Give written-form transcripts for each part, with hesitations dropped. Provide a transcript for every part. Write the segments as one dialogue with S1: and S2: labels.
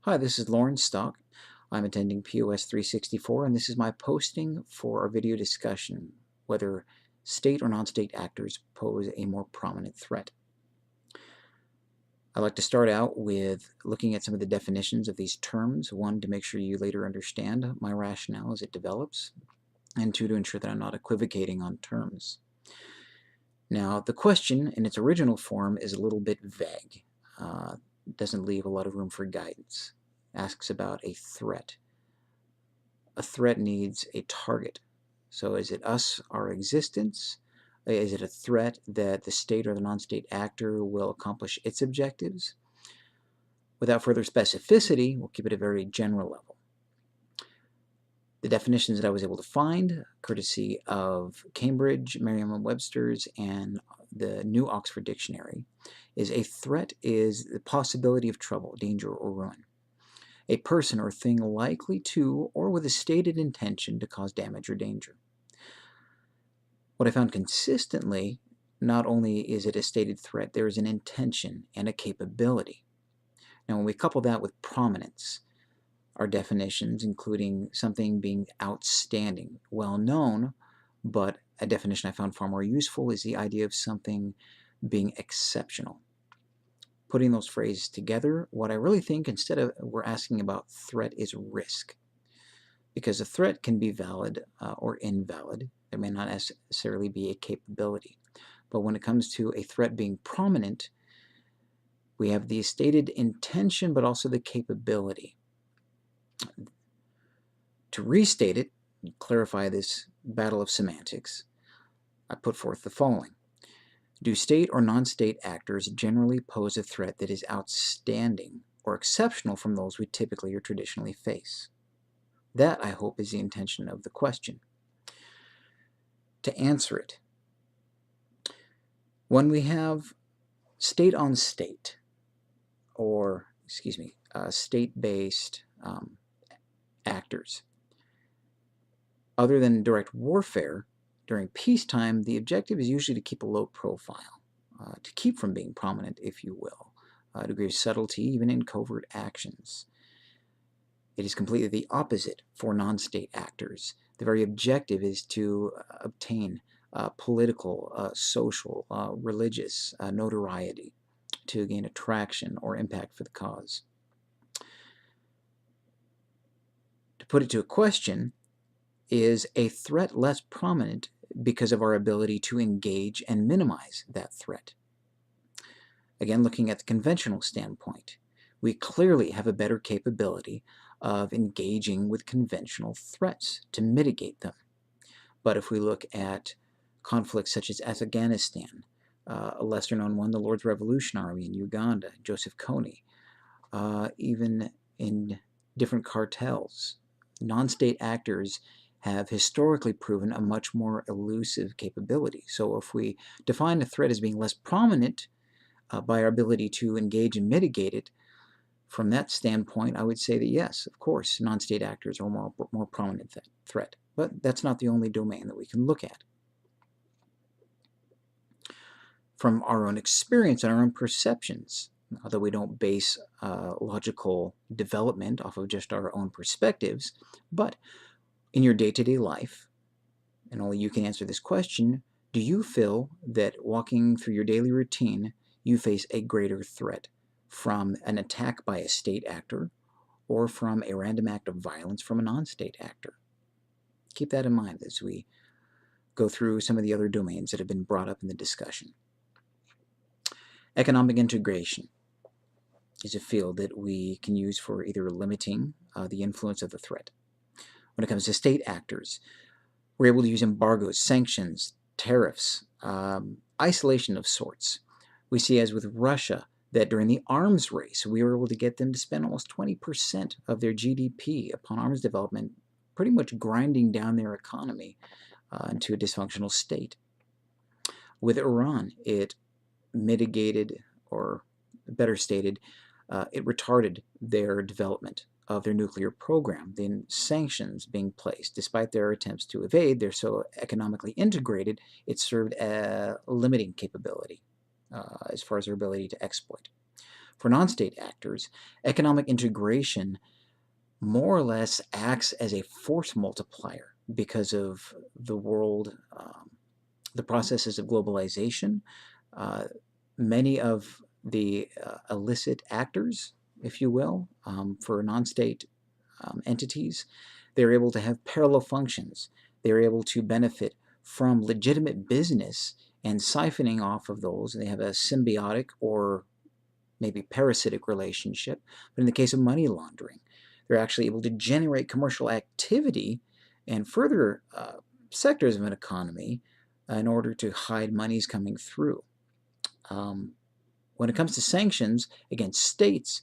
S1: Hi, this is Lauren Stock. I'm attending POS364, and this is my posting for our video discussion, whether state or non-state actors pose a more prominent threat. I'd like to start out with looking at some of the definitions of these terms, one, to make sure you later understand my rationale as it develops, and two, to ensure that I'm not equivocating on terms. Now, the question in its original form is a little bit vague. Doesn't leave a lot of room for guidance. Asks about a threat. A threat needs a target. So is it us, our existence? Is it a threat that the state or the non-state actor will accomplish its objectives? Without further specificity, we'll keep it at a very general level. The definitions that I was able to find, courtesy of Cambridge, Merriam-Webster's, and the New Oxford Dictionary, is a threat is the possibility of trouble, danger, or ruin. A person or thing likely to or with a stated intention to cause damage or danger. What I found consistently, not only is it a stated threat, there is an intention and a capability. Now, when we couple that with prominence, our definitions, including something being outstanding, well known, but a definition I found far more useful is the idea of something being exceptional. Putting those phrases together, what I really think instead of we're asking about threat is risk. Because a threat can be valid or invalid. There may not necessarily be a capability. But when it comes to a threat being prominent, we have the stated intention but also the capability. To restate it, clarify this battle of semantics, I put forth the following. Do state or non-state actors generally pose a threat that is outstanding or exceptional from those we typically or traditionally face? That, I hope, is the intention of the question. To answer it, when we have state on state, or, state-based actors, other than direct warfare, during peacetime, the objective is usually to keep a low profile, to keep from being prominent, if you will, a degree of subtlety, even in covert actions. It is completely the opposite for non-state actors. The very objective is to obtain political, social, religious notoriety, to gain attraction or impact for the cause. To put it to a question, is a threat less prominent because of our ability to engage and minimize that threat? Again, looking at the conventional standpoint, we clearly have a better capability of engaging with conventional threats to mitigate them. But if we look at conflicts such as Afghanistan, a lesser-known one, the Lord's Revolution Army in Uganda, Joseph Kony, even in different cartels, non-state actors have historically proven a much more elusive capability. So if we define a threat as being less prominent by our ability to engage and mitigate it, from that standpoint, I would say that yes, of course, non-state actors are a more prominent threat. But that's not the only domain that we can look at. From our own experience and our own perceptions, although we don't base logical development off of just our own perspectives, but in your day-to-day life, and only you can answer this question, do you feel that walking through your daily routine, you face a greater threat from an attack by a state actor or from a random act of violence from a non-state actor? Keep that in mind as we go through some of the other domains that have been brought up in the discussion. Economic integration is a field that we can use for either limiting the influence of the threat. When it comes to state actors, we're able to use embargoes, sanctions, tariffs, isolation of sorts. We see, as with Russia, that during the arms race, we were able to get them to spend almost 20% of their GDP upon arms development, pretty much grinding down their economy into a dysfunctional state. With Iran, it mitigated, or better stated, it retarded their development of their nuclear program. The sanctions being placed, despite their attempts to evade, they're so economically integrated, it served a limiting capability as far as their ability to exploit. For non-state actors, economic integration more or less acts as a force multiplier because of the world, the processes of globalization. Many of the illicit actors, if you will, for non-state entities, they're able to have parallel functions. They're able to benefit from legitimate business and siphoning off of those. They have a symbiotic or maybe parasitic relationship. But in the case of money laundering, they're actually able to generate commercial activity and further sectors of an economy in order to hide monies coming through. When it comes to sanctions against states,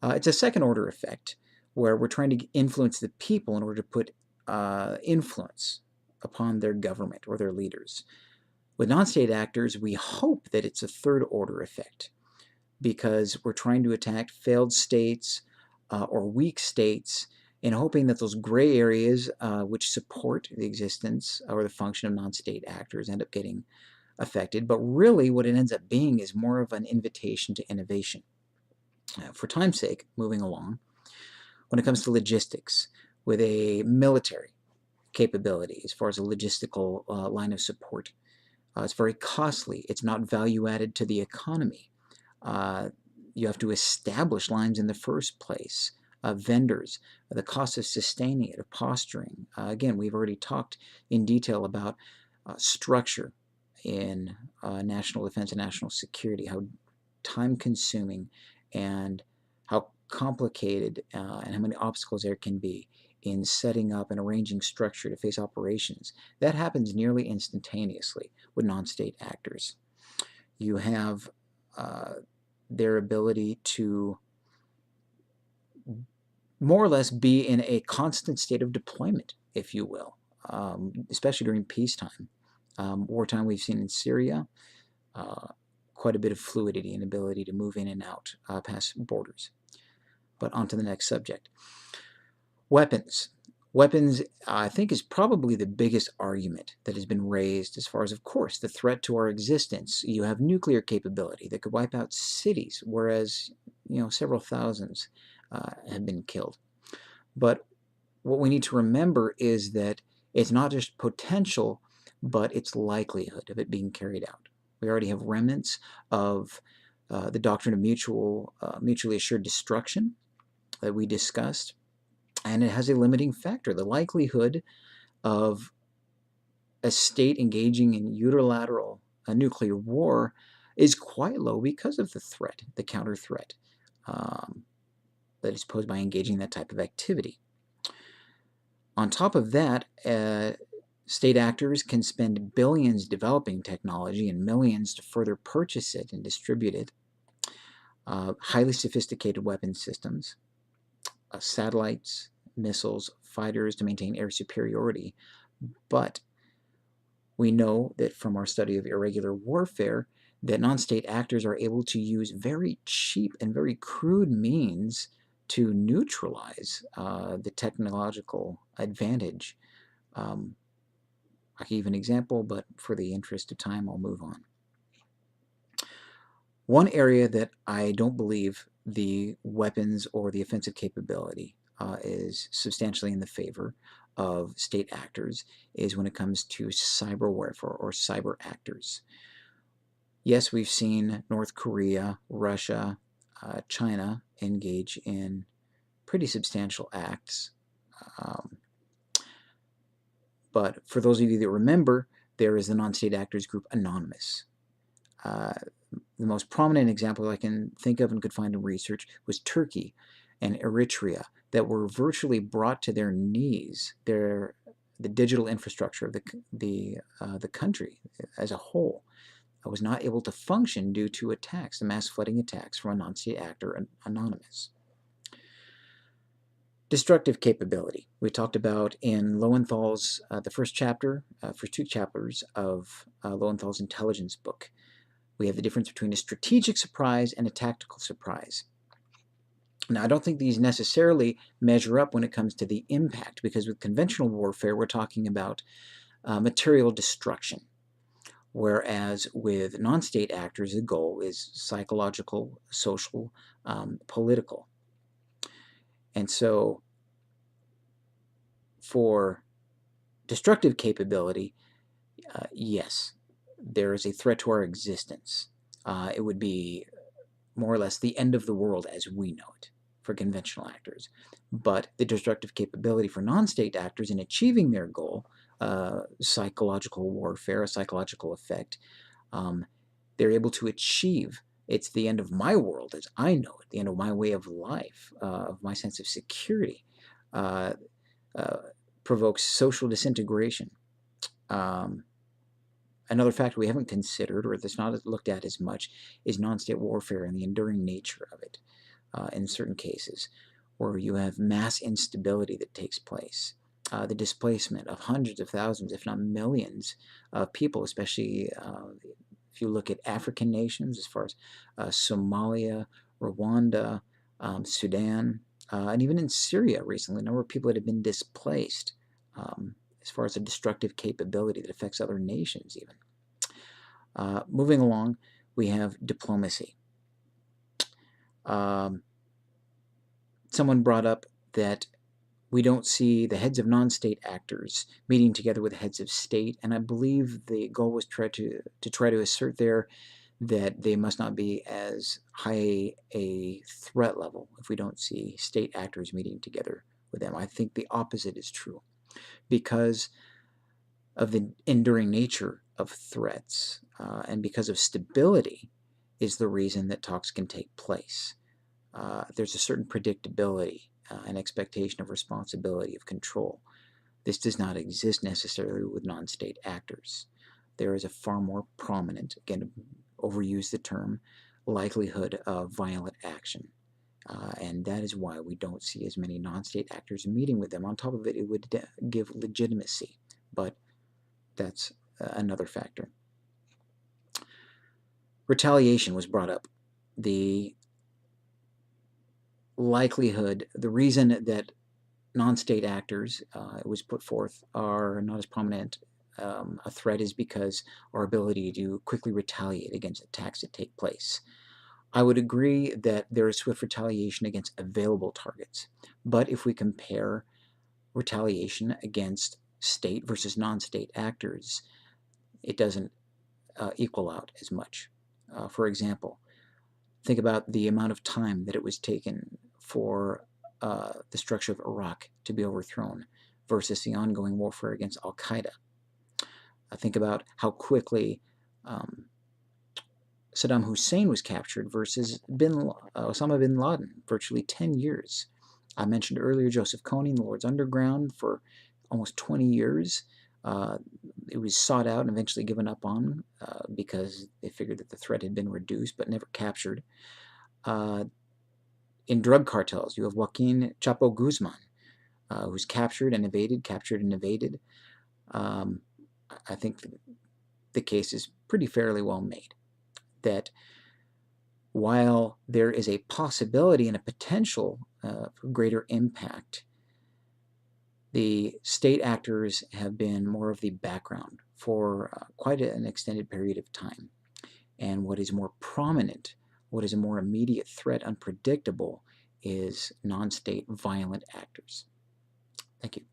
S1: it's a second-order effect where we're trying to influence the people in order to put influence upon their government or their leaders. With non-state actors, we hope that it's a third-order effect because we're trying to attack failed states or weak states and hoping that those gray areas which support the existence or the function of non-state actors end up getting affected. But really what it ends up being is more of an invitation to innovation. For time's sake, moving along, when it comes to logistics, with a military capability as far as a logistical line of support, it's very costly. It's not value added to the economy. You have to establish lines in the first place, vendors, the cost of sustaining it, of posturing. Again, we've already talked in detail about structure in national defense and national security, how time-consuming and how complicated and how many obstacles there can be in setting up and arranging structure to face operations. That happens nearly instantaneously with non-state actors. You have their ability to more or less be in a constant state of deployment, if you will, especially during peacetime. Wartime we've seen in Syria, quite a bit of fluidity and ability to move in and out past borders. But on to the next subject. Weapons. Weapons, I think, is probably the biggest argument that has been raised as far as, of course, the threat to our existence. You have nuclear capability that could wipe out cities, whereas, several thousands have been killed. But what we need to remember is that it's not just potential, but its likelihood of it being carried out. We already have remnants of the doctrine of mutually assured destruction that we discussed, and it has a limiting factor. The likelihood of a state engaging in unilateral nuclear war is quite low because of the threat, the counter threat that is posed by engaging that type of activity. On top of that, state actors can spend billions developing technology and millions to further purchase it and distribute it. Highly sophisticated weapon systems, satellites, missiles, fighters to maintain air superiority. But we know that from our study of irregular warfare that non-state actors are able to use very cheap and very crude means to neutralize the technological advantage. I can give an example, but for the interest of time, I'll move on. One area that I don't believe the weapons or the offensive capability is substantially in the favor of state actors is when it comes to cyber warfare or cyber actors. Yes, we've seen North Korea, Russia, China engage in pretty substantial acts. But for those of you that remember, there is the non-state actors group Anonymous. The most prominent example I can think of and could find in research was Turkey and Eritrea that were virtually brought to their knees. The digital infrastructure of the country as a whole was not able to function due to attacks, the mass flooding attacks from a non-state actor, Anonymous. Destructive capability. We talked about in Lowenthal's, the first two chapters of Lowenthal's intelligence book. We have the difference between a strategic surprise and a tactical surprise. Now, I don't think these necessarily measure up when it comes to the impact, because with conventional warfare, we're talking about material destruction. whereas with non-state actors, the goal is psychological, social, political. And so for destructive capability, yes, there is a threat to our existence. It would be more or less the end of the world as we know it for conventional actors. But the destructive capability for non-state actors in achieving their goal, psychological warfare, a psychological effect, they're able to achieve. It's the end of my world as I know it, the end of my way of life, of my sense of security, uh, uh, provokes social disintegration. Um, Another factor we haven't considered, or that's not looked at as much, is non-state warfare and the enduring nature of it in certain cases, where you have mass instability that takes place. The displacement of hundreds of thousands, if not millions, of people, especially if you look at African nations, as far as Somalia, Rwanda, Sudan, and even in Syria recently, a number of people that have been displaced. As far as a destructive capability that affects other nations even. Moving along, we have diplomacy. Someone brought up that we don't see the heads of non-state actors meeting together with the heads of state, and I believe the goal was try to assert there that they must not be as high a threat level if we don't see state actors meeting together with them. I think the opposite is true, because of the enduring nature of threats and because of stability is the reason that talks can take place. There's a certain predictability, an expectation of responsibility, of control. This does not exist necessarily with non-state actors. There is a far more prominent, again, to overuse the term, likelihood of violent action. And that is why we don't see as many non-state actors meeting with them. On top of it, it would give legitimacy, but that's another factor. Retaliation was brought up. The likelihood, the reason that non-state actors, it was put forth, are not as prominent a threat is because our ability to quickly retaliate against attacks that take place. I would agree that there is swift retaliation against available targets, but if we compare retaliation against state versus non-state actors, it doesn't equal out as much. For example, think about the amount of time that it was taken for the structure of Iraq to be overthrown versus the ongoing warfare against al-Qaeda. Think about how quickly Saddam Hussein was captured versus Osama bin Laden, virtually 10 years. I mentioned earlier Joseph Kony and the Lord's Underground for almost 20 years. It was sought out and eventually given up on because they figured that the threat had been reduced but never captured. In drug cartels, you have Joaquin Chapo Guzman, who's captured and evaded, captured and evaded. I think the case is pretty fairly well made, that while there is a possibility and a potential for greater impact, the state actors have been more of the background for quite an extended period of time. And what is more prominent, what is a more immediate threat, unpredictable, is non-state violent actors. Thank you.